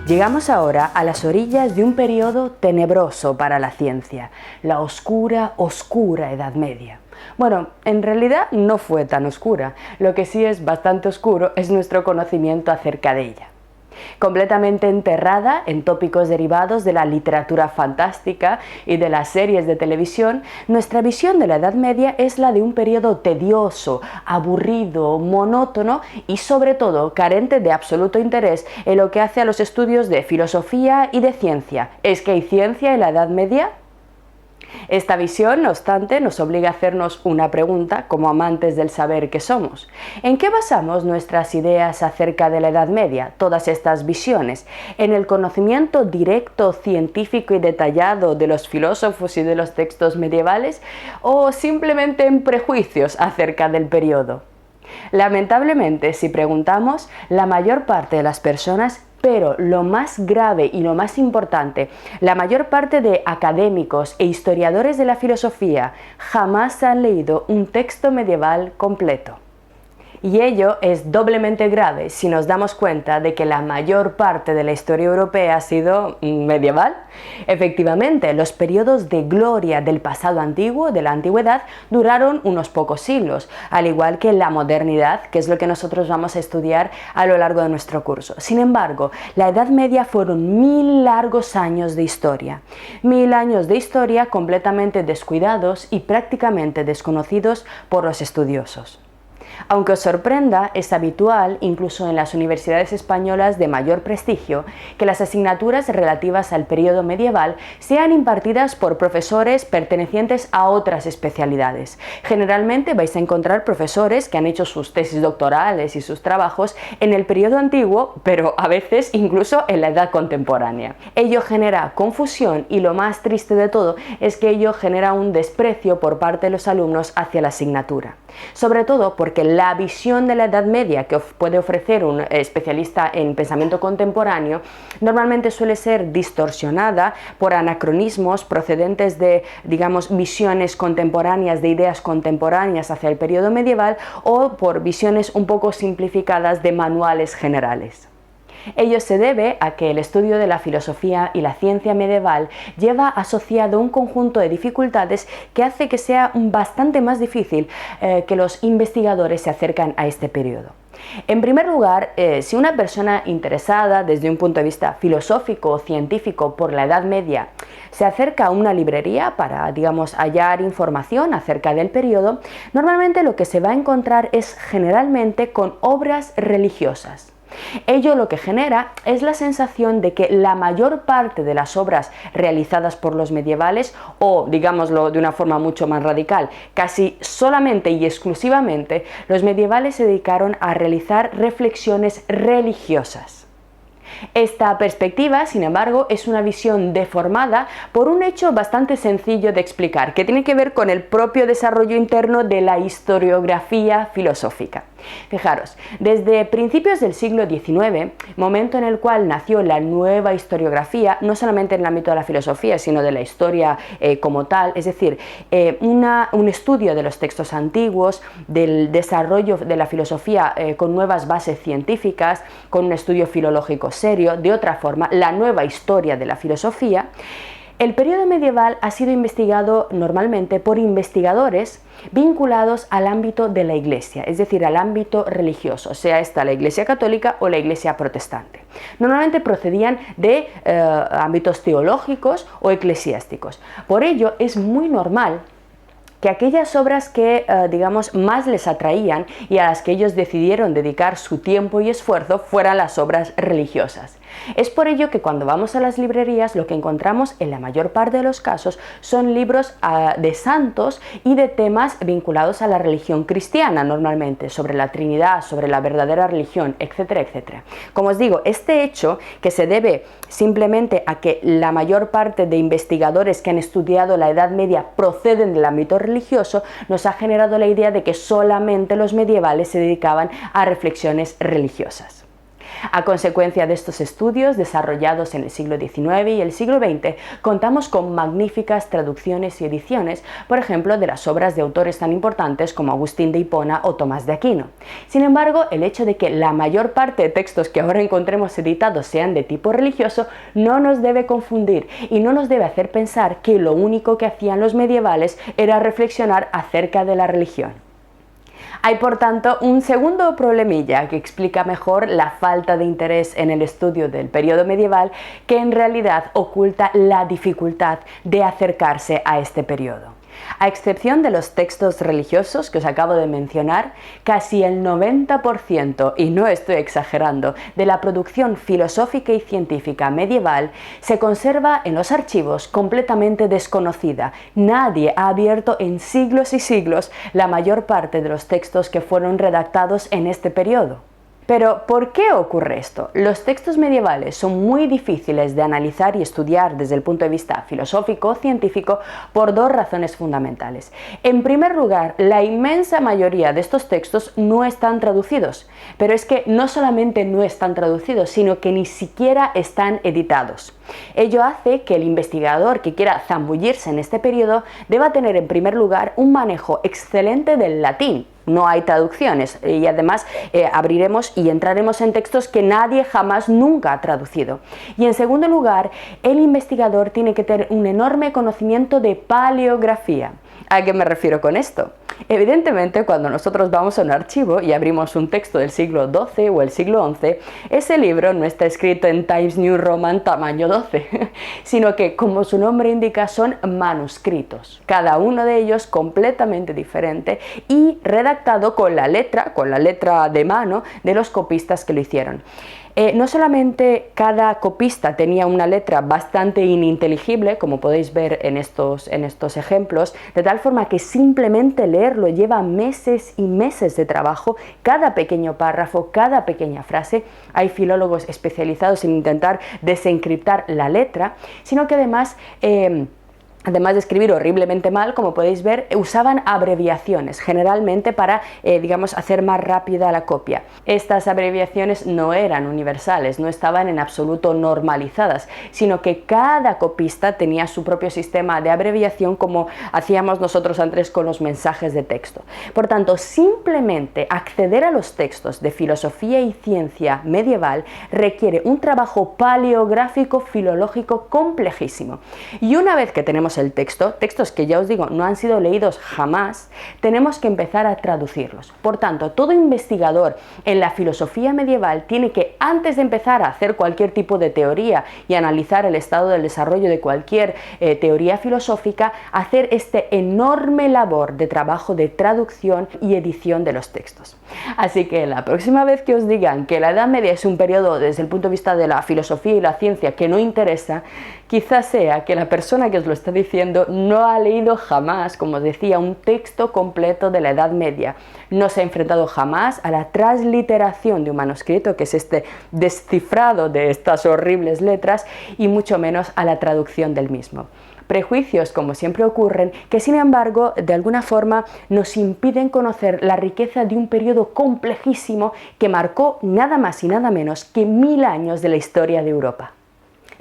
Llegamos ahora a las orillas de un periodo tenebroso para la ciencia, la oscura Edad Media. Bueno, en realidad no fue tan oscura, lo que sí es bastante oscuro es nuestro conocimiento acerca de ella. Completamente enterrada en tópicos derivados de la literatura fantástica y de las series de televisión, nuestra visión de la Edad Media es la de un periodo tedioso, aburrido, monótono y sobre todo carente de absoluto interés en lo que hace a los estudios de filosofía y de ciencia. ¿Es que hay ciencia en la Edad Media? Esta visión, no obstante, nos obliga a hacernos una pregunta como amantes del saber que somos. ¿En qué basamos nuestras ideas acerca de la Edad Media, todas estas visiones? ¿En el conocimiento directo, científico y detallado de los filósofos y de los textos medievales? ¿O simplemente en prejuicios acerca del periodo? Lamentablemente, si preguntamos, la mayor parte de las personas, pero lo más grave y lo más importante, la mayor parte de académicos e historiadores de la filosofía jamás han leído un texto medieval completo. Y ello es doblemente grave si nos damos cuenta de que la mayor parte de la historia europea ha sido medieval. Efectivamente, los periodos de gloria del pasado antiguo, de la antigüedad, duraron unos pocos siglos, al igual que la modernidad, que es lo que nosotros vamos a estudiar a lo largo de nuestro curso. Sin embargo, la Edad Media fueron 1000 largos años de historia. 1000 años de historia completamente descuidados y prácticamente desconocidos por los estudiosos. Aunque os sorprenda, es habitual, incluso en las universidades españolas de mayor prestigio, que las asignaturas relativas al periodo medieval sean impartidas por profesores pertenecientes a otras especialidades. Generalmente vais a encontrar profesores que han hecho sus tesis doctorales y sus trabajos en el periodo antiguo, pero a veces incluso en la edad contemporánea. Ello genera confusión y lo más triste de todo es que ello genera un desprecio por parte de los alumnos hacia la asignatura. Sobre todo porque la visión de la Edad Media que puede ofrecer un especialista en pensamiento contemporáneo normalmente suele ser distorsionada por anacronismos procedentes de, digamos, visiones contemporáneas, de ideas contemporáneas hacia el periodo medieval o por visiones un poco simplificadas de manuales generales. Ello se debe a que el estudio de la filosofía y la ciencia medieval lleva asociado un conjunto de dificultades que hace que sea bastante más difícil que los investigadores se acercan a este periodo. En primer lugar, si una persona interesada desde un punto de vista filosófico o científico por la Edad Media se acerca a una librería para, digamos, hallar información acerca del periodo, normalmente lo que se va a encontrar es generalmente con obras religiosas. Ello lo que genera es la sensación de que la mayor parte de las obras realizadas por los medievales, o digámoslo de una forma mucho más radical, casi solamente y exclusivamente, los medievales se dedicaron a realizar reflexiones religiosas. Esta perspectiva, sin embargo, es una visión deformada por un hecho bastante sencillo de explicar, que tiene que ver con el propio desarrollo interno de la historiografía filosófica. Fijaros, desde principios del siglo XIX, momento en el cual nació la nueva historiografía, no solamente en el ámbito de la filosofía, sino de la historia como tal, es decir, un estudio de los textos antiguos, del desarrollo de la filosofía con nuevas bases científicas, con un estudio filológico serio, de otra forma, la nueva historia de la filosofía. El periodo medieval ha sido investigado normalmente por investigadores vinculados al ámbito de la Iglesia, es decir, al ámbito religioso, sea esta la Iglesia católica o la Iglesia protestante. Normalmente procedían de ámbitos teológicos o eclesiásticos. Por ello, es muy normal que aquellas obras que, digamos, más les atraían y a las que ellos decidieron dedicar su tiempo y esfuerzo fueran las obras religiosas. Es por ello que cuando vamos a las librerías lo que encontramos en la mayor parte de los casos son libros de santos y de temas vinculados a la religión cristiana normalmente, sobre la Trinidad, sobre la verdadera religión, etcétera, etcétera. Como os digo, este hecho, que se debe simplemente a que la mayor parte de investigadores que han estudiado la Edad Media proceden del ámbito religioso, nos ha generado la idea de que solamente los medievales se dedicaban a reflexiones religiosas. A consecuencia de estos estudios desarrollados en el siglo XIX y el siglo XX, contamos con magníficas traducciones y ediciones, por ejemplo, de las obras de autores tan importantes como Agustín de Hipona o Tomás de Aquino. Sin embargo, el hecho de que la mayor parte de textos que ahora encontremos editados sean de tipo religioso no nos debe confundir y no nos debe hacer pensar que lo único que hacían los medievales era reflexionar acerca de la religión. Hay, por tanto, un segundo problemilla que explica mejor la falta de interés en el estudio del periodo medieval, que en realidad oculta la dificultad de acercarse a este periodo. A excepción de los textos religiosos que os acabo de mencionar, casi el 90%, y no estoy exagerando, de la producción filosófica y científica medieval se conserva en los archivos completamente desconocida. Nadie ha abierto en siglos y siglos la mayor parte de los textos que fueron redactados en este periodo. Pero, ¿por qué ocurre esto? Los textos medievales son muy difíciles de analizar y estudiar desde el punto de vista filosófico o científico por dos razones fundamentales. En primer lugar, la inmensa mayoría de estos textos no están traducidos, pero es que no solamente no están traducidos, sino que ni siquiera están editados. Ello hace que el investigador que quiera zambullirse en este periodo deba tener en primer lugar un manejo excelente del latín. No hay traducciones y además abriremos y entraremos en textos que nadie jamás nunca ha traducido. Y en segundo lugar, el investigador tiene que tener un enorme conocimiento de paleografía. ¿A qué me refiero con esto? Evidentemente, cuando nosotros vamos a un archivo y abrimos un texto del siglo XII o el siglo XI, ese libro no está escrito en Times New Roman tamaño 12, sino que, como su nombre indica, son manuscritos, cada uno de ellos completamente diferente y redactado con la letra de mano de los copistas que lo hicieron. No solamente cada copista tenía una letra bastante ininteligible, como podéis ver en estos ejemplos, de tal forma que simplemente leerlo lleva meses y meses de trabajo, cada pequeño párrafo, cada pequeña frase. Hay filólogos especializados en intentar desencriptar la letra, sino que además de escribir horriblemente mal, como podéis ver, usaban abreviaciones, generalmente para, hacer más rápida la copia. Estas abreviaciones no eran universales, no estaban en absoluto normalizadas, sino que cada copista tenía su propio sistema de abreviación, como hacíamos nosotros antes con los mensajes de texto. Por tanto, simplemente acceder a los textos de filosofía y ciencia medieval requiere un trabajo paleográfico filológico complejísimo. Y una vez que tenemos el textos que ya os digo no han sido leídos jamás, tenemos que empezar a traducirlos. Por tanto, todo investigador en la filosofía medieval tiene que, antes de empezar a hacer cualquier tipo de teoría y analizar el estado del desarrollo de cualquier teoría filosófica, hacer este enorme labor de trabajo de traducción y edición de los textos. Así que la próxima vez que os digan que la Edad Media es un periodo desde el punto de vista de la filosofía y la ciencia que no interesa, quizás sea que la persona que os lo está diciendo no ha leído jamás, como os decía, un texto completo de la Edad Media. No se ha enfrentado jamás a la transliteración de un manuscrito, que es este descifrado de estas horribles letras, y mucho menos a la traducción del mismo. Prejuicios, como siempre ocurren, que sin embargo, de alguna forma, nos impiden conocer la riqueza de un periodo complejísimo que marcó nada más y nada menos que 1000 años de la historia de Europa.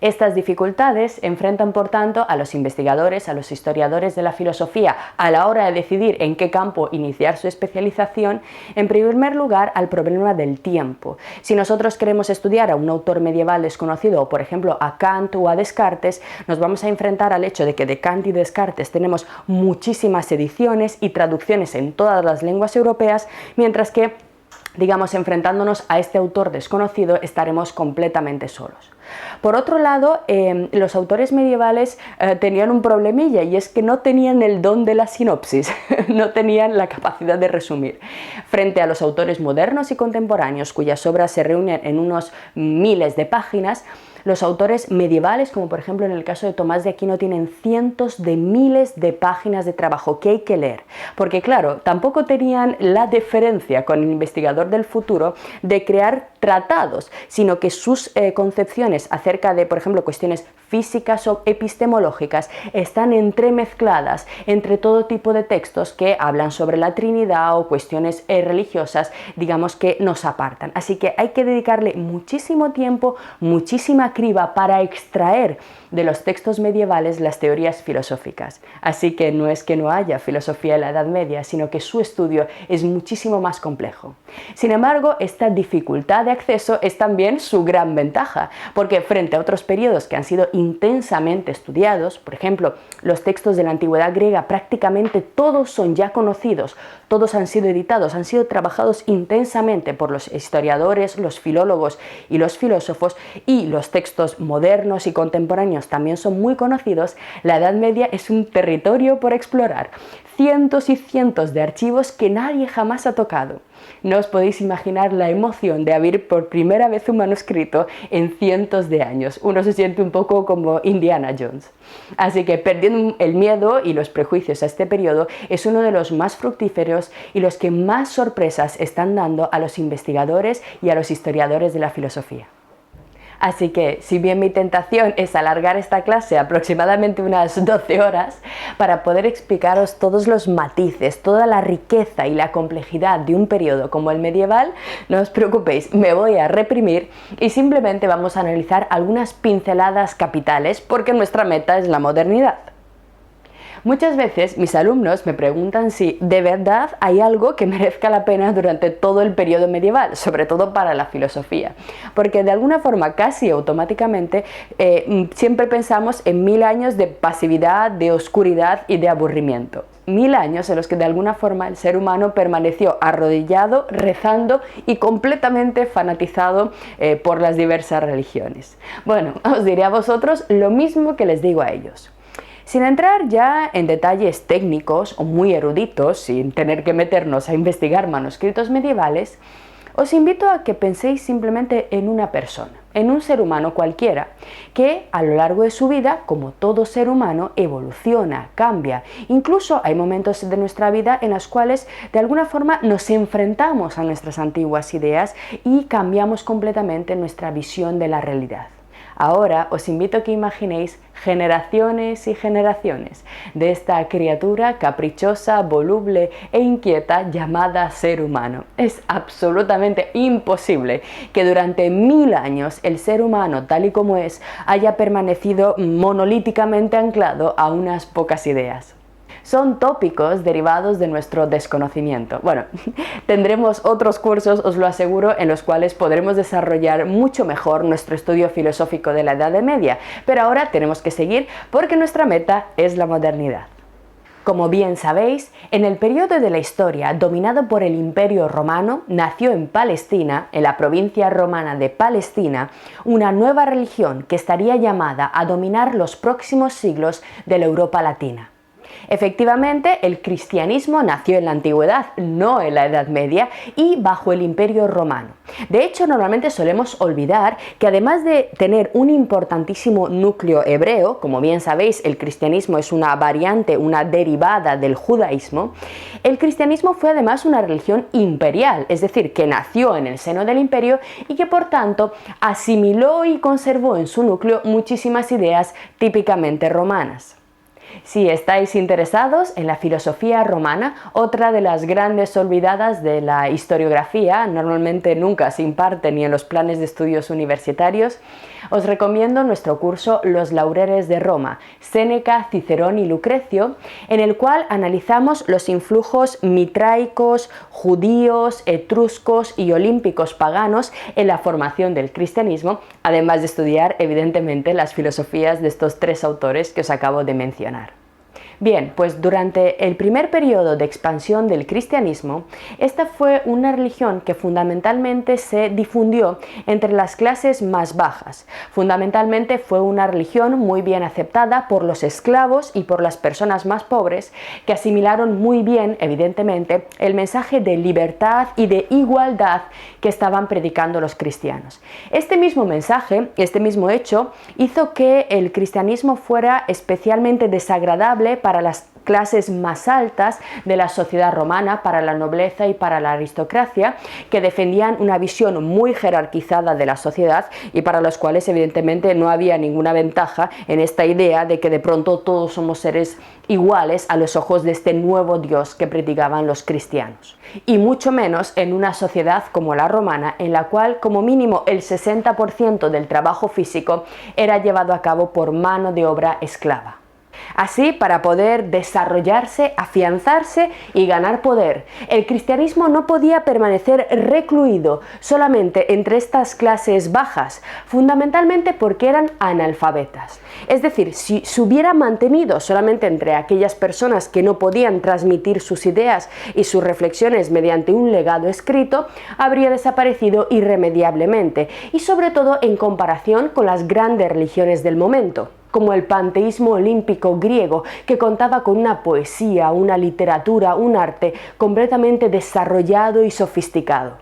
Estas dificultades enfrentan, por tanto, a los investigadores, a los historiadores de la filosofía, a la hora de decidir en qué campo iniciar su especialización, en primer lugar al problema del tiempo. Si nosotros queremos estudiar a un autor medieval desconocido, o por ejemplo a Kant o a Descartes, nos vamos a enfrentar al hecho de que de Kant y Descartes tenemos muchísimas ediciones y traducciones en todas las lenguas europeas, mientras que, enfrentándonos a este autor desconocido, estaremos completamente solos. Por otro lado, los autores medievales tenían un problemilla, y es que no tenían el don de la sinopsis, no tenían la capacidad de resumir. Frente a los autores modernos y contemporáneos, cuyas obras se reúnen en unos miles de páginas, los autores medievales, como por ejemplo en el caso de Tomás de Aquino, tienen cientos de miles de páginas de trabajo que hay que leer, porque claro, tampoco tenían la deferencia con el investigador del futuro de crear tratados, sino que sus concepciones acerca de, por ejemplo, cuestiones físicas o epistemológicas están entremezcladas entre todo tipo de textos que hablan sobre la Trinidad o cuestiones religiosas, digamos, que nos apartan. Así que hay que dedicarle muchísimo tiempo, muchísima criba para extraer de los textos medievales las teorías filosóficas. Así que no es que no haya filosofía en la Edad Media, sino que su estudio es muchísimo más complejo. Sin embargo, esta dificultad de acceso es también su gran ventaja, porque frente a otros periodos que han sido intensamente estudiados, por ejemplo, los textos de la antigüedad griega, prácticamente todos son ya conocidos, todos han sido editados, han sido trabajados intensamente por los historiadores, los filólogos y los filósofos, y los textos modernos y contemporáneos también son muy conocidos. La Edad Media es un territorio por explorar, cientos y cientos de archivos que nadie jamás ha tocado. No os podéis imaginar la emoción de abrir por primera vez un manuscrito en cientos de años. Uno se siente un poco como Indiana Jones. Así que perdiendo el miedo y los prejuicios a este periodo es uno de los más fructíferos y los que más sorpresas están dando a los investigadores y a los historiadores de la filosofía. Así que, si bien mi tentación es alargar esta clase aproximadamente unas 12 horas para poder explicaros todos los matices, toda la riqueza y la complejidad de un periodo como el medieval, no os preocupéis, me voy a reprimir y simplemente vamos a analizar algunas pinceladas capitales porque nuestra meta es la modernidad. Muchas veces mis alumnos me preguntan si de verdad hay algo que merezca la pena durante todo el periodo medieval, sobre todo para la filosofía, porque de alguna forma casi automáticamente siempre pensamos en 1000 años de pasividad, de oscuridad y de aburrimiento. 1000 años en los que de alguna forma el ser humano permaneció arrodillado, rezando y completamente fanatizado por las diversas religiones. Bueno, os diré a vosotros lo mismo que les digo a ellos. Sin entrar ya en detalles técnicos o muy eruditos, sin tener que meternos a investigar manuscritos medievales, os invito a que penséis simplemente en una persona, en un ser humano cualquiera, que a lo largo de su vida, como todo ser humano, evoluciona, cambia. Incluso hay momentos de nuestra vida en los cuales de alguna forma nos enfrentamos a nuestras antiguas ideas y cambiamos completamente nuestra visión de la realidad. Ahora os invito a que imaginéis generaciones y generaciones de esta criatura caprichosa, voluble e inquieta llamada ser humano. Es absolutamente imposible que durante 1000 años el ser humano, tal y como es, haya permanecido monolíticamente anclado a unas pocas ideas. Son tópicos derivados de nuestro desconocimiento. Bueno, tendremos otros cursos, os lo aseguro, en los cuales podremos desarrollar mucho mejor nuestro estudio filosófico de la Edad Media, pero ahora tenemos que seguir porque nuestra meta es la modernidad. Como bien sabéis, en el periodo de la historia dominado por el Imperio Romano, nació en Palestina, en la provincia romana de Palestina, una nueva religión que estaría llamada a dominar los próximos siglos de la Europa latina. Efectivamente, el cristianismo nació en la antigüedad, no en la Edad Media y bajo el Imperio Romano. De hecho, normalmente solemos olvidar que además de tener un importantísimo núcleo hebreo, como bien sabéis, el cristianismo es una variante, una derivada del judaísmo, el cristianismo fue además una religión imperial, es decir, que nació en el seno del imperio y que por tanto asimiló y conservó en su núcleo muchísimas ideas típicamente romanas. Si estáis interesados en la filosofía romana, otra de las grandes olvidadas de la historiografía, normalmente nunca se imparte ni en los planes de estudios universitarios, os recomiendo nuestro curso Los Laureles de Roma, Séneca, Cicerón y Lucrecio, en el cual analizamos los influjos mitraicos, judíos, etruscos y olímpicos paganos en la formación del cristianismo, además de estudiar evidentemente las filosofías de estos tres autores que os acabo de mencionar. Bien, pues durante el primer periodo de expansión del cristianismo, esta fue una religión que fundamentalmente se difundió entre las clases más bajas. Fundamentalmente fue una religión muy bien aceptada por los esclavos y por las personas más pobres, que asimilaron muy bien, evidentemente, el mensaje de libertad y de igualdad que estaban predicando los cristianos. Este mismo mensaje, este mismo hecho, hizo que el cristianismo fuera especialmente desagradable para las clases más altas de la sociedad romana, para la nobleza y para la aristocracia, que defendían una visión muy jerarquizada de la sociedad y para los cuales evidentemente no había ninguna ventaja en esta idea de que de pronto todos somos seres iguales a los ojos de este nuevo Dios que predicaban los cristianos. Y mucho menos en una sociedad como la romana, en la cual como mínimo el 60% del trabajo físico era llevado a cabo por mano de obra esclava. Así, para poder desarrollarse, afianzarse y ganar poder, el cristianismo no podía permanecer recluido solamente entre estas clases bajas, fundamentalmente porque eran analfabetas. Es decir, si se hubiera mantenido solamente entre aquellas personas que no podían transmitir sus ideas y sus reflexiones mediante un legado escrito, habría desaparecido irremediablemente, y sobre todo en comparación con las grandes religiones del momento, como el panteísmo olímpico griego, que contaba con una poesía, una literatura, un arte completamente desarrollado y sofisticado.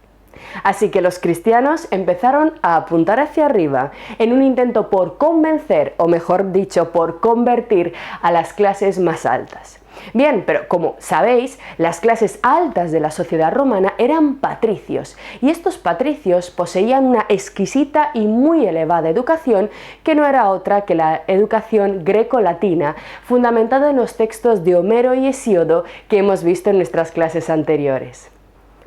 Así que los cristianos empezaron a apuntar hacia arriba en un intento por convencer, o mejor dicho, por convertir a las clases más altas. Bien, pero como sabéis, las clases altas de la sociedad romana eran patricios, y estos patricios poseían una exquisita y muy elevada educación que no era otra que la educación greco-latina, fundamentada en los textos de Homero y Hesíodo que hemos visto en nuestras clases anteriores.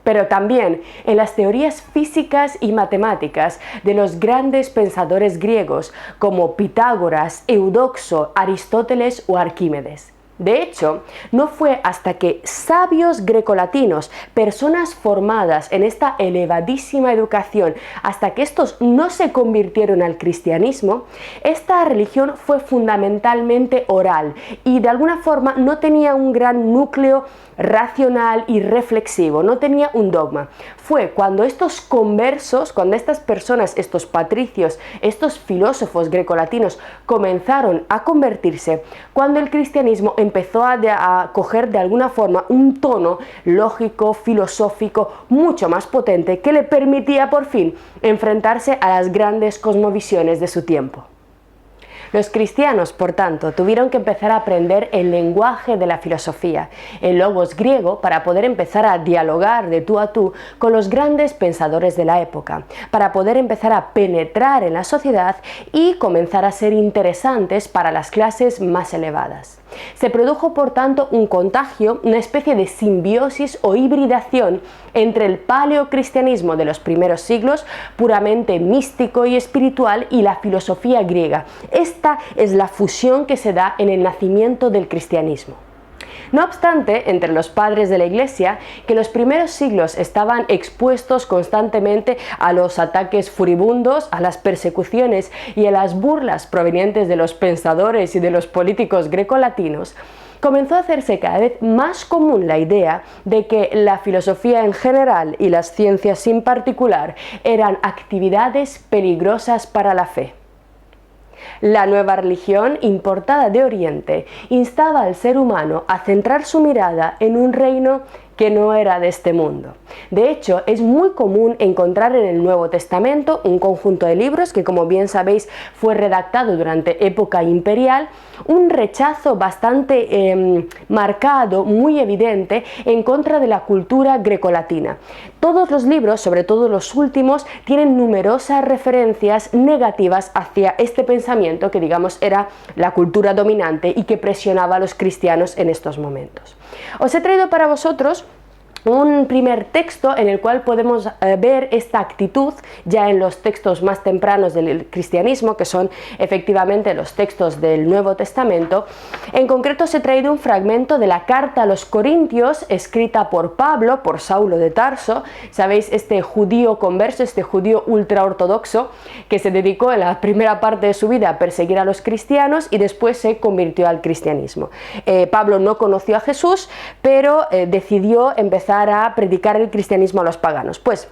Pero también en las teorías físicas y matemáticas de los grandes pensadores griegos como Pitágoras, Eudoxo, Aristóteles o Arquímedes. De hecho, no fue hasta que sabios grecolatinos, personas formadas en esta elevadísima educación, hasta que estos no se convirtieron al cristianismo, esta religión fue fundamentalmente oral y de alguna forma no tenía un gran núcleo racional y reflexivo, no tenía un dogma. Fue cuando estos conversos, cuando estas personas, estos patricios, estos filósofos grecolatinos comenzaron a convertirse, cuando el cristianismo empezó a coger de alguna forma un tono lógico, filosófico, mucho más potente, que le permitía por fin enfrentarse a las grandes cosmovisiones de su tiempo. Los cristianos, por tanto, tuvieron que empezar a aprender el lenguaje de la filosofía, el logos griego, para poder empezar a dialogar de tú a tú con los grandes pensadores de la época, para poder empezar a penetrar en la sociedad y comenzar a ser interesantes para las clases más elevadas. Se produjo, por tanto, un contagio, una especie de simbiosis o hibridación entre el paleocristianismo de los primeros siglos, puramente místico y espiritual, y la filosofía griega. Esta es la fusión que se da en el nacimiento del cristianismo. No obstante, entre los padres de la Iglesia, que los primeros siglos estaban expuestos constantemente a los ataques furibundos, a las persecuciones y a las burlas provenientes de los pensadores y de los políticos grecolatinos, comenzó a hacerse cada vez más común la idea de que la filosofía en general y las ciencias en particular eran actividades peligrosas para la fe. La nueva religión, importada de Oriente, instaba al ser humano a centrar su mirada en un reino que no era de este mundo. De hecho, es muy común encontrar en el Nuevo Testamento un conjunto de libros que, como bien sabéis, fue redactado durante época imperial, un rechazo bastante marcado, muy evidente, en contra de la cultura grecolatina. Todos los libros, sobre todo los últimos, tienen numerosas referencias negativas hacia este pensamiento que, digamos, era la cultura dominante y que presionaba a los cristianos en estos momentos. Os he traído para vosotros un primer texto en el cual podemos ver esta actitud ya en los textos más tempranos del cristianismo, que son efectivamente los textos del Nuevo Testamento. En concreto os he traído un fragmento de la carta a los Corintios, escrita por Pablo, por Saulo de Tarso. Sabéis, este judío converso, este judío ultraortodoxo, que se dedicó en la primera parte de su vida a perseguir a los cristianos y después se convirtió al cristianismo. Pablo no conoció a Jesús, pero decidió empezar a predicar el cristianismo a los paganos. Pues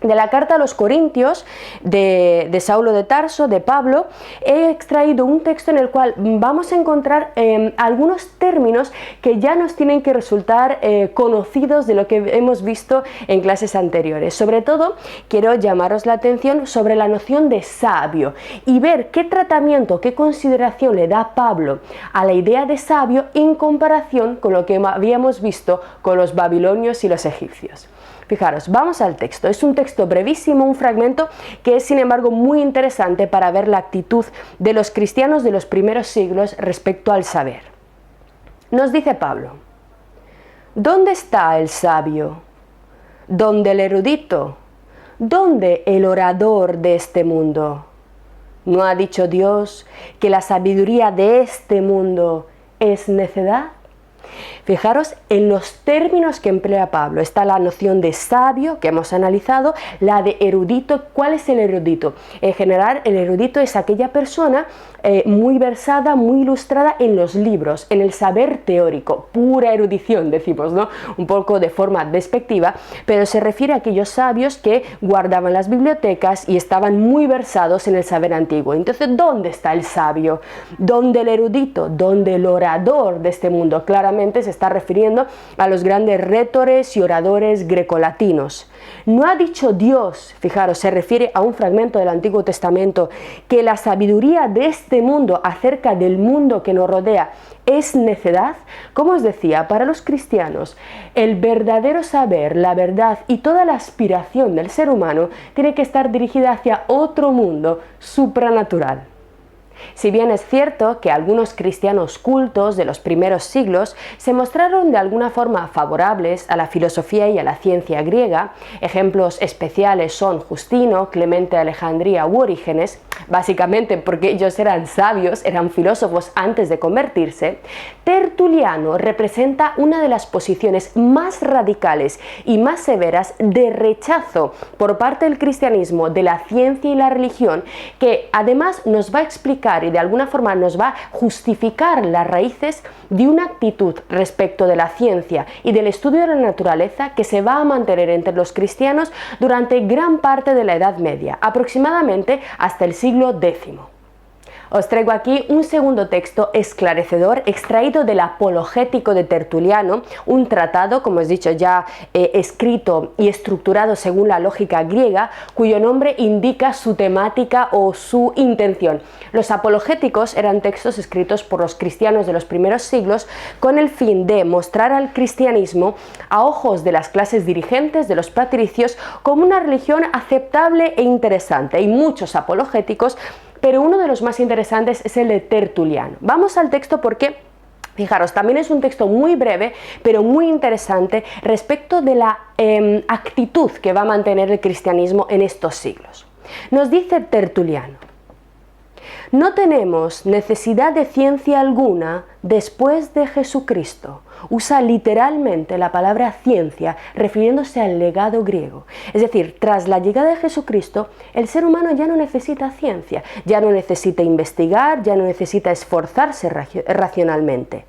de la carta a los Corintios de Saulo de Tarso, de Pablo, he extraído un texto en el cual vamos a encontrar algunos términos que ya nos tienen que resultar conocidos de lo que hemos visto en clases anteriores. Sobre todo, quiero llamaros la atención sobre la noción de sabio y ver qué tratamiento, qué consideración le da Pablo a la idea de sabio en comparación con lo que habíamos visto con los babilonios y los egipcios. Fijaros, vamos al texto. Es un texto brevísimo, un fragmento que es sin embargo muy interesante para ver la actitud de los cristianos de los primeros siglos respecto al saber. Nos dice Pablo: ¿dónde está el sabio? ¿Dónde el erudito? ¿Dónde el orador de este mundo? ¿No ha dicho Dios que la sabiduría de este mundo es necedad? Fijaros en los términos que emplea Pablo. Está la noción de sabio, que hemos analizado, la de erudito. ¿Cuál es el erudito? En general, el erudito es aquella persona muy versada, muy ilustrada en los libros, en el saber teórico, pura erudición, decimos, ¿no? Un poco de forma despectiva, pero se refiere a aquellos sabios que guardaban las bibliotecas y estaban muy versados en el saber antiguo. Entonces, ¿dónde está el sabio? ¿Dónde el erudito? ¿Dónde el orador de este mundo? Claramente se está refiriendo a los grandes retores y oradores grecolatinos. ¿No ha dicho Dios, fijaros, se refiere a un fragmento del Antiguo Testamento, que la sabiduría de este mundo acerca del mundo que nos rodea es necedad? Como os decía, para los cristianos, el verdadero saber, la verdad y toda la aspiración del ser humano tiene que estar dirigida hacia otro mundo supranatural. Si bien es cierto que algunos cristianos cultos de los primeros siglos se mostraron de alguna forma favorables a la filosofía y a la ciencia griega, ejemplos especiales son Justino, Clemente de Alejandría u Orígenes, básicamente porque ellos eran sabios, eran filósofos antes de convertirse, Tertuliano representa una de las posiciones más radicales y más severas de rechazo por parte del cristianismo de la ciencia y la religión, que además nos va a explicar y de alguna forma nos va a justificar las raíces de una actitud respecto de la ciencia y del estudio de la naturaleza que se va a mantener entre los cristianos durante gran parte de la Edad Media, aproximadamente hasta el siglo X. Os traigo aquí un segundo texto esclarecedor extraído del Apologético de Tertuliano, un tratado, como os he dicho ya, escrito y estructurado según la lógica griega, cuyo nombre indica su temática o su intención. Los apologéticos eran textos escritos por los cristianos de los primeros siglos con el fin de mostrar al cristianismo a ojos de las clases dirigentes, de los patricios, como una religión aceptable e interesante. Hay muchos apologéticos, pero uno de los más interesantes es el de Tertuliano. Vamos al texto porque, fijaros, también es un texto muy breve, pero muy interesante respecto de la actitud que va a mantener el cristianismo en estos siglos. Nos dice Tertuliano: no tenemos necesidad de ciencia alguna después de Jesucristo. Usa literalmente la palabra ciencia refiriéndose al legado griego. Es decir, tras la llegada de Jesucristo, el ser humano ya no necesita ciencia, ya no necesita investigar, ya no necesita esforzarse racionalmente.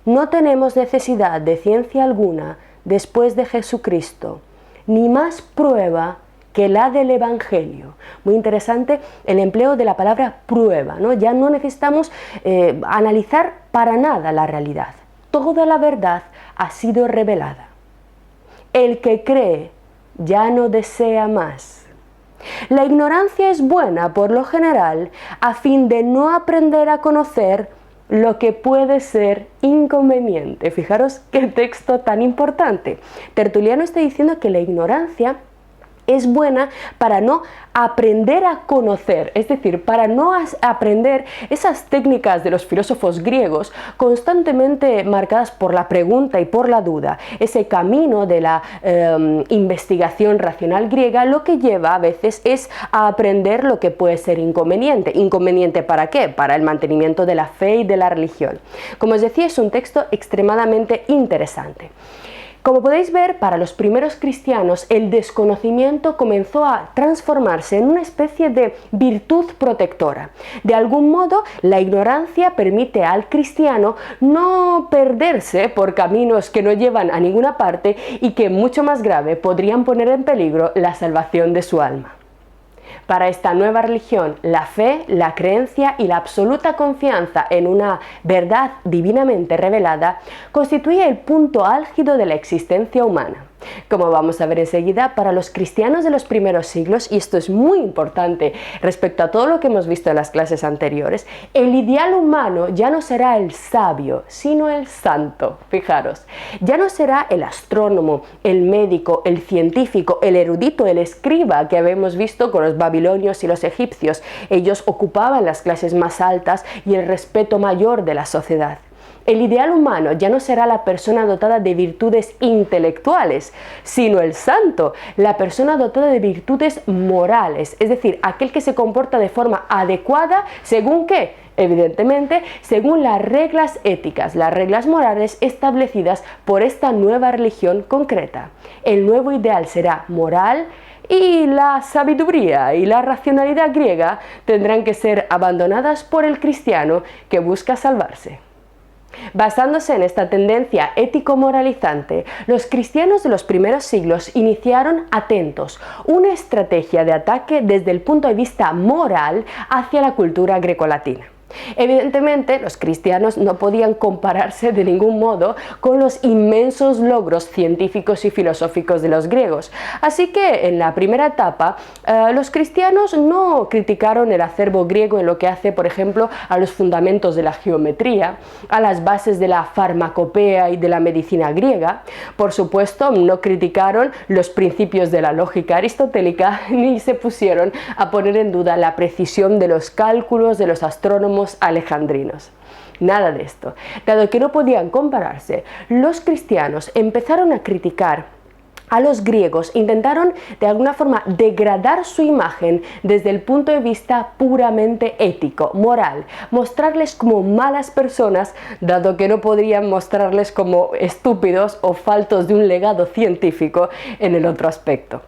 No tenemos necesidad de ciencia alguna después de Jesucristo, ni más prueba que la del Evangelio. Muy interesante el empleo de la palabra prueba, ¿no? Ya no necesitamos analizar para nada la realidad. Toda la verdad ha sido revelada. El que cree ya no desea más. La ignorancia es buena por lo general a fin de no aprender a conocer lo que puede ser inconveniente. Fijaros qué texto tan importante. Tertuliano está diciendo que la ignorancia es buena para no aprender a conocer, es decir, para no aprender esas técnicas de los filósofos griegos constantemente marcadas por la pregunta y por la duda. Ese camino de la investigación racional griega lo que lleva a veces es a aprender lo que puede ser inconveniente. ¿Inconveniente para qué? Para el mantenimiento de la fe y de la religión. Como os decía, es un texto extremadamente interesante. Como podéis ver, para los primeros cristianos el desconocimiento comenzó a transformarse en una especie de virtud protectora. De algún modo, la ignorancia permite al cristiano no perderse por caminos que no llevan a ninguna parte y que, mucho más grave, podrían poner en peligro la salvación de su alma. Para esta nueva religión, la fe, la creencia y la absoluta confianza en una verdad divinamente revelada constituye el punto álgido de la existencia humana. Como vamos a ver enseguida, para los cristianos de los primeros siglos, y esto es muy importante respecto a todo lo que hemos visto en las clases anteriores, el ideal humano ya no será el sabio, sino el santo. Fijaros, ya no será el astrónomo, el médico, el científico, el erudito, el escriba que habíamos visto con los babilonios y los egipcios. Ellos ocupaban las clases más altas y el respeto mayor de la sociedad. El ideal humano ya no será la persona dotada de virtudes intelectuales, sino el santo, la persona dotada de virtudes morales, es decir, aquel que se comporta de forma adecuada, ¿según qué? Evidentemente, según las reglas éticas, las reglas morales establecidas por esta nueva religión concreta. El nuevo ideal será moral, y la sabiduría y la racionalidad griega tendrán que ser abandonadas por el cristiano que busca salvarse. Basándose en esta tendencia ético-moralizante, los cristianos de los primeros siglos iniciaron, atentos, una estrategia de ataque desde el punto de vista moral hacia la cultura grecolatina. Evidentemente, los cristianos no podían compararse de ningún modo con los inmensos logros científicos y filosóficos de los griegos. Así que en la primera etapa, los cristianos no criticaron el acervo griego en lo que hace, por ejemplo, a los fundamentos de la geometría, a las bases de la farmacopea y de la medicina griega. Por supuesto, no criticaron los principios de la lógica aristotélica, ni se pusieron a poner en duda la precisión de los cálculos de los astrónomos alejandrinos. Nada de esto. Dado que no podían compararse, los cristianos empezaron a criticar a los griegos, intentaron de alguna forma degradar su imagen desde el punto de vista puramente ético, moral, mostrarles como malas personas, dado que no podrían mostrarles como estúpidos o faltos de un legado científico en el otro aspecto.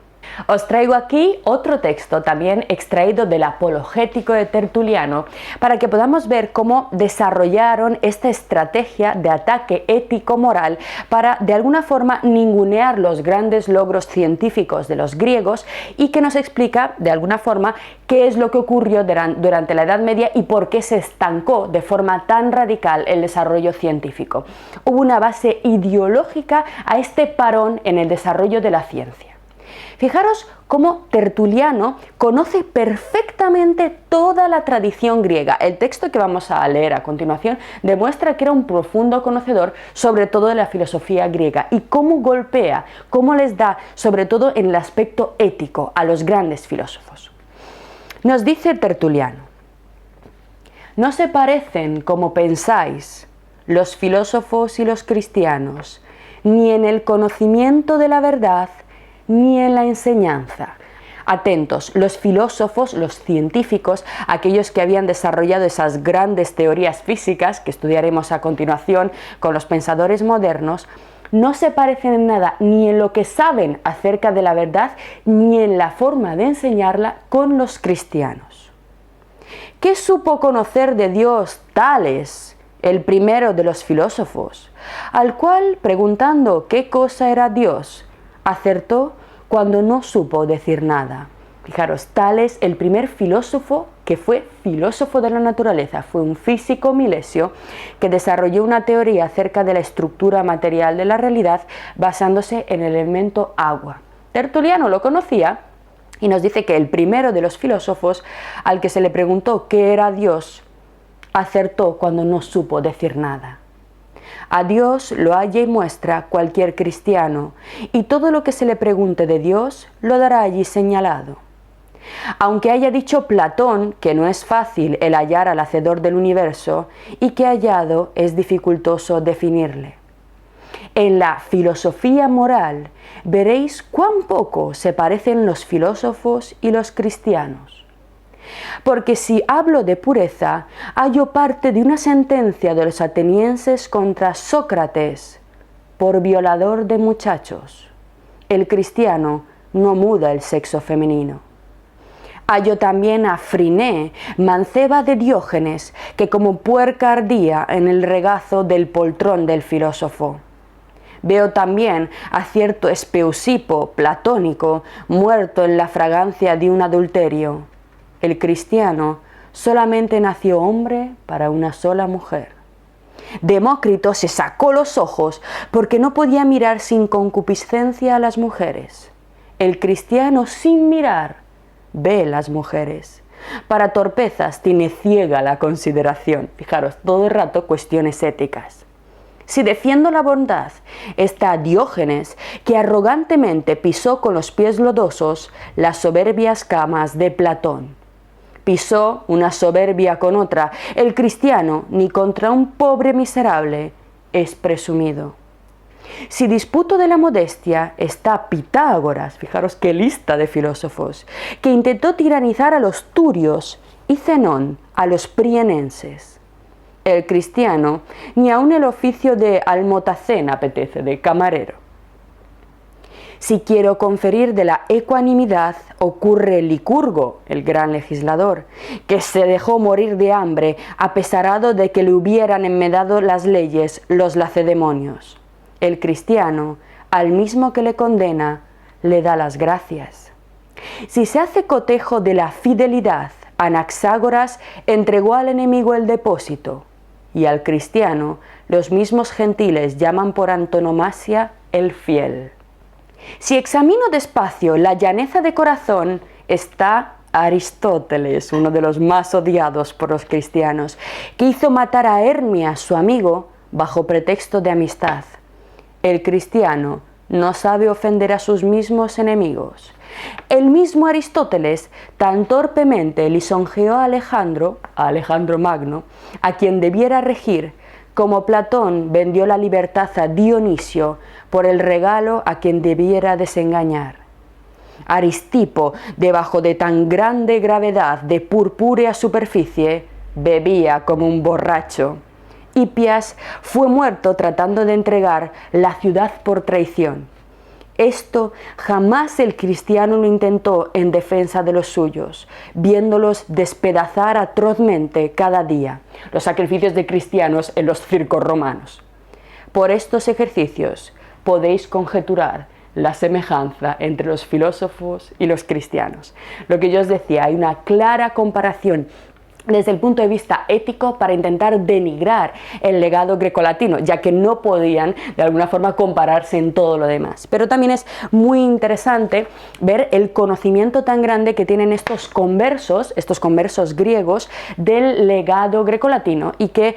Os traigo aquí otro texto también extraído del Apologético de Tertuliano para que podamos ver cómo desarrollaron esta estrategia de ataque ético-moral para de alguna forma ningunear los grandes logros científicos de los griegos y que nos explica de alguna forma qué es lo que ocurrió durante la Edad Media y por qué se estancó de forma tan radical el desarrollo científico. Hubo una base ideológica a este parón en el desarrollo de la ciencia. Fijaros cómo Tertuliano conoce perfectamente toda la tradición griega. El texto que vamos a leer a continuación demuestra que era un profundo conocedor sobre todo de la filosofía griega y cómo golpea, cómo les da, sobre todo en el aspecto ético, a los grandes filósofos. Nos dice Tertuliano: no se parecen, como pensáis, los filósofos y los cristianos, ni en el conocimiento de la verdad, ni en la enseñanza. Atentos, los filósofos, los científicos, aquellos que habían desarrollado esas grandes teorías físicas que estudiaremos a continuación con los pensadores modernos, no se parecen en nada ni en lo que saben acerca de la verdad ni en la forma de enseñarla con los cristianos. ¿Qué supo conocer de Dios Tales, el primero de los filósofos, al cual, preguntando qué cosa era Dios, acertó cuando no supo decir nada? Fijaros, Tales, el primer filósofo que fue filósofo de la naturaleza, fue un físico milesio que desarrolló una teoría acerca de la estructura material de la realidad basándose en el elemento agua. Tertuliano lo conocía y nos dice que el primero de los filósofos al que se le preguntó qué era Dios, acertó cuando no supo decir nada. A Dios lo halla y muestra cualquier cristiano, y todo lo que se le pregunte de Dios lo dará allí señalado. Aunque haya dicho Platón que no es fácil el hallar al hacedor del universo y que hallado es dificultoso definirle. En la filosofía moral veréis cuán poco se parecen los filósofos y los cristianos. Porque si hablo de pureza, hallo parte de una sentencia de los atenienses contra Sócrates por violador de muchachos. El cristiano no muda el sexo femenino. Hallo también a Friné, manceba de Diógenes, que como puerca ardía en el regazo del poltrón del filósofo. Veo también a cierto Espeusipo platónico muerto en la fragancia de un adulterio. El cristiano solamente nació hombre para una sola mujer. Demócrito se sacó los ojos porque no podía mirar sin concupiscencia a las mujeres. El cristiano sin mirar ve las mujeres. Para torpezas tiene ciega la consideración. Fijaros, todo el rato cuestiones éticas. Si defiendo la bondad, está Diógenes, que arrogantemente pisó con los pies lodosos las soberbias camas de Platón. Pisó una soberbia con otra. El cristiano, ni contra un pobre miserable, es presumido. Si disputo de la modestia, está Pitágoras, fijaros qué lista de filósofos, que intentó tiranizar a los turios y Zenón a los prienenses. El cristiano, ni aun el oficio de almotacén apetece, de camarero. Si quiero conferir de la ecuanimidad, ocurre Licurgo, el gran legislador, que se dejó morir de hambre apesarado de que le hubieran enmendado las leyes los lacedemonios. El cristiano, al mismo que le condena, le da las gracias. Si se hace cotejo de la fidelidad, Anaxágoras entregó al enemigo el depósito, y al cristiano los mismos gentiles llaman por antonomasia el fiel. Si examino despacio la llaneza de corazón, está Aristóteles, uno de los más odiados por los cristianos, que hizo matar a Hermias, su amigo, bajo pretexto de amistad. El cristiano no sabe ofender a sus mismos enemigos. El mismo Aristóteles tan torpemente lisonjeó a Alejandro Magno, a quien debiera regir, como Platón vendió la libertad a Dionisio por el regalo a quien debiera desengañar. Aristipo, debajo de tan grande gravedad de purpúrea superficie, bebía como un borracho. Hipias fue muerto tratando de entregar la ciudad por traición. Esto jamás el cristiano lo intentó en defensa de los suyos, viéndolos despedazar atrozmente cada día, los sacrificios de cristianos en los circos romanos. Por estos ejercicios podéis conjeturar la semejanza entre los filósofos y los cristianos. Lo que yo os decía, hay una clara comparación desde el punto de vista ético para intentar denigrar el legado grecolatino, ya que no podían de alguna forma compararse en todo lo demás. Pero también es muy interesante ver el conocimiento tan grande que tienen estos conversos griegos del legado grecolatino y que,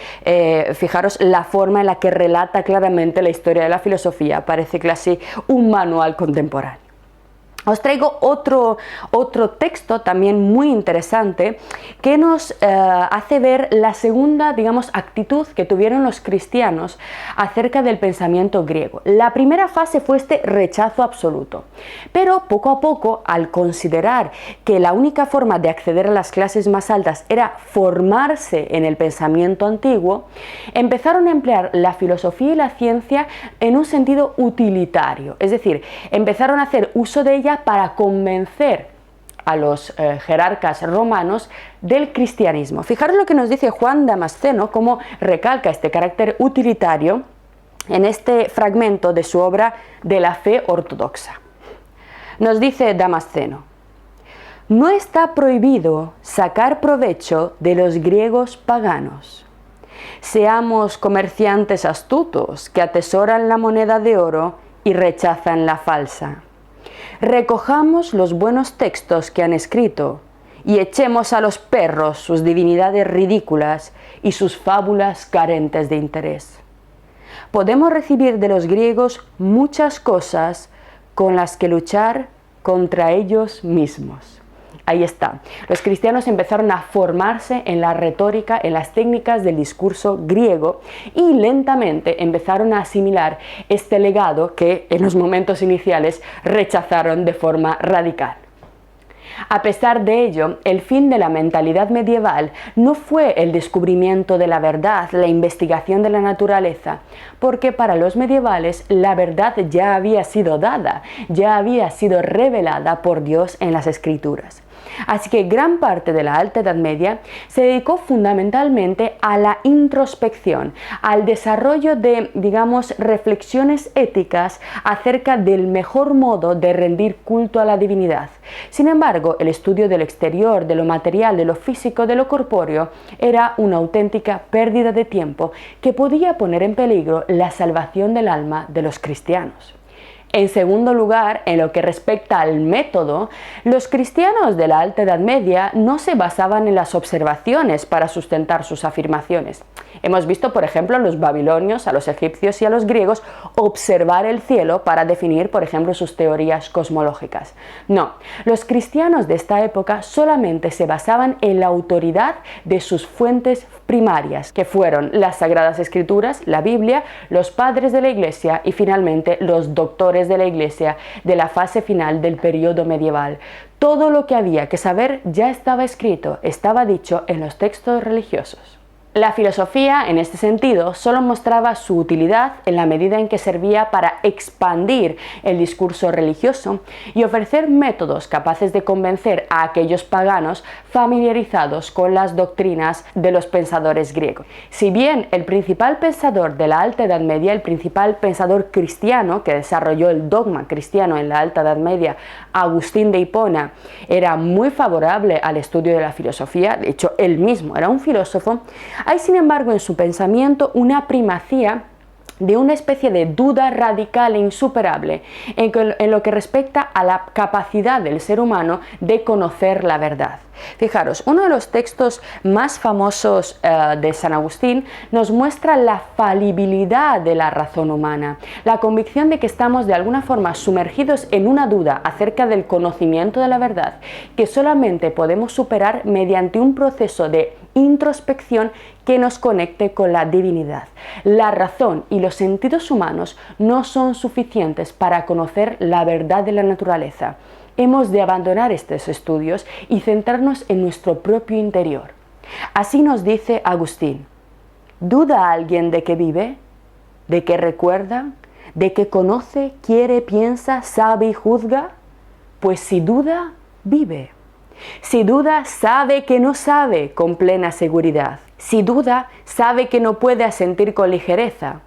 fijaros, la forma en la que relata claramente la historia de la filosofía, parece casi un manual contemporáneo. Os traigo otro texto también muy interesante que nos hace ver la segunda, actitud que tuvieron los cristianos acerca del pensamiento griego. La primera fase fue este rechazo absoluto, pero poco a poco, al considerar que la única forma de acceder a las clases más altas era formarse en el pensamiento antiguo, empezaron a emplear la filosofía y la ciencia en un sentido utilitario, es decir, empezaron a hacer uso de ella para convencer a los jerarcas romanos del cristianismo. Fijaros lo que nos dice Juan Damasceno, cómo recalca este carácter utilitario en este fragmento de su obra de la fe ortodoxa. Nos dice Damasceno: no está prohibido sacar provecho de los griegos paganos. Seamos comerciantes astutos que atesoran la moneda de oro y rechazan la falsa. Recojamos los buenos textos que han escrito y echemos a los perros sus divinidades ridículas y sus fábulas carentes de interés. Podemos recibir de los griegos muchas cosas con las que luchar contra ellos mismos. Ahí está. Los cristianos empezaron a formarse en la retórica, en las técnicas del discurso griego y lentamente empezaron a asimilar este legado que en los momentos iniciales rechazaron de forma radical. A pesar de ello, el fin de la mentalidad medieval no fue el descubrimiento de la verdad, la investigación de la naturaleza, porque para los medievales la verdad ya había sido dada, ya había sido revelada por Dios en las Escrituras. Así que gran parte de la Alta Edad Media se dedicó fundamentalmente a la introspección, al desarrollo de, reflexiones éticas acerca del mejor modo de rendir culto a la divinidad. Sin embargo, el estudio del exterior, de lo material, de lo físico, de lo corpóreo, era una auténtica pérdida de tiempo que podía poner en peligro la salvación del alma de los cristianos. En segundo lugar, en lo que respecta al método, los cristianos de la Alta Edad Media no se basaban en las observaciones para sustentar sus afirmaciones. Hemos visto, por ejemplo, a los babilonios, a los egipcios y a los griegos observar el cielo para definir, por ejemplo, sus teorías cosmológicas. No, los cristianos de esta época solamente se basaban en la autoridad de sus fuentes primarias, que fueron las Sagradas Escrituras, la Biblia, los padres de la Iglesia y finalmente los doctores de la Iglesia de la fase final del periodo medieval. Todo lo que había que saber ya estaba escrito, estaba dicho en los textos religiosos. La filosofía, en este sentido, solo mostraba su utilidad en la medida en que servía para expandir el discurso religioso y ofrecer métodos capaces de convencer a aquellos paganos familiarizados con las doctrinas de los pensadores griegos. Si bien el principal pensador de la Alta Edad Media, el principal pensador cristiano que desarrolló el dogma cristiano en la Alta Edad Media, Agustín de Hipona, era muy favorable al estudio de la filosofía, de hecho él mismo era un filósofo, hay sin embargo en su pensamiento una primacía de una especie de duda radical e insuperable en lo que respecta a la capacidad del ser humano de conocer la verdad. Fijaros, uno de los textos más famosos de San Agustín nos muestra la falibilidad de la razón humana, la convicción de que estamos de alguna forma sumergidos en una duda acerca del conocimiento de la verdad que solamente podemos superar mediante un proceso de introspección que nos conecte con la divinidad. La razón y los sentidos humanos no son suficientes para conocer la verdad de la naturaleza. Hemos de abandonar estos estudios y centrarnos en nuestro propio interior. Así nos dice Agustín: ¿duda alguien de que vive? ¿De que recuerda? ¿De que conoce, quiere, piensa, sabe y juzga? Pues si duda, vive. Si duda, sabe que no sabe con plena seguridad. Si duda, sabe que no puede asentir con ligereza.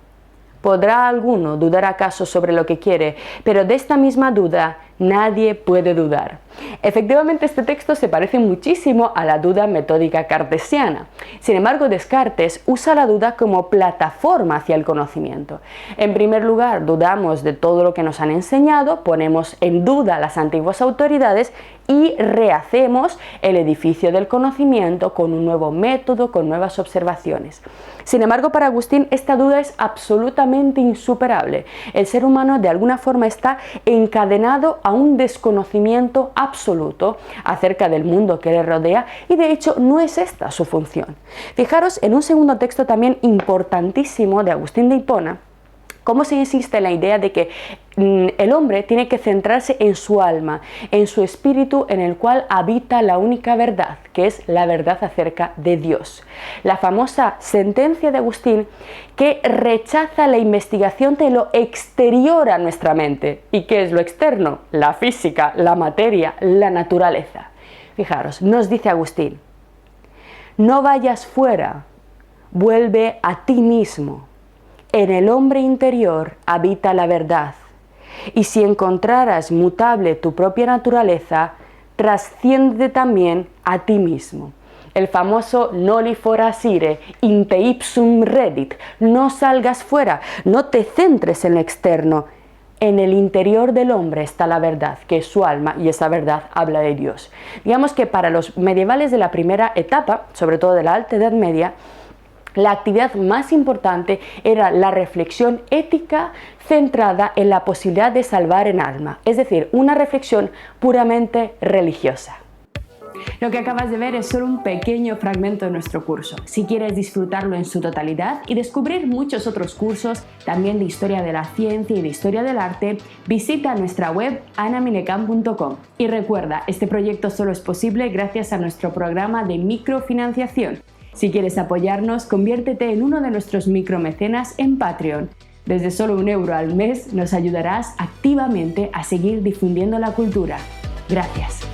¿Podrá alguno dudar acaso sobre lo que quiere? Pero de esta misma duda nadie puede dudar. Efectivamente, este texto se parece muchísimo a la duda metódica cartesiana. Sin embargo, Descartes usa la duda como plataforma hacia el conocimiento. En primer lugar, dudamos de todo lo que nos han enseñado, ponemos en duda las antiguas autoridades y rehacemos el edificio del conocimiento con un nuevo método, con nuevas observaciones. Sin embargo, para Agustín esta duda es absolutamente insuperable. El ser humano de alguna forma está encadenado a un desconocimiento absoluto acerca del mundo que le rodea y de hecho no es esta su función. Fijaros en un segundo texto también importantísimo de Agustín de Hipona, cómo se insiste en la idea de que el hombre tiene que centrarse en su alma, en su espíritu en el cual habita la única verdad, que es la verdad acerca de Dios. La famosa sentencia de Agustín que rechaza la investigación de lo exterior a nuestra mente. ¿Y qué es lo externo? La física, la materia, la naturaleza. Fijaros, nos dice Agustín: no vayas fuera, vuelve a ti mismo. En el hombre interior habita la verdad, y si encontraras mutable tu propia naturaleza, trasciende también a ti mismo. El famoso noli forasire, in te ipsum redit, no salgas fuera, no te centres en lo externo. En el interior del hombre está la verdad, que es su alma, y esa verdad habla de Dios. Digamos que para los medievales de la primera etapa, sobre todo de la Alta Edad Media, la actividad más importante era la reflexión ética centrada en la posibilidad de salvar el alma, es decir, una reflexión puramente religiosa. Lo que acabas de ver es solo un pequeño fragmento de nuestro curso. Si quieres disfrutarlo en su totalidad y descubrir muchos otros cursos, también de historia de la ciencia y de historia del arte, visita nuestra web anaminecan.com. Y recuerda, este proyecto solo es posible gracias a nuestro programa de microfinanciación. Si quieres apoyarnos, conviértete en uno de nuestros micromecenas en Patreon. Desde solo €1 al mes nos ayudarás activamente a seguir difundiendo la cultura. Gracias.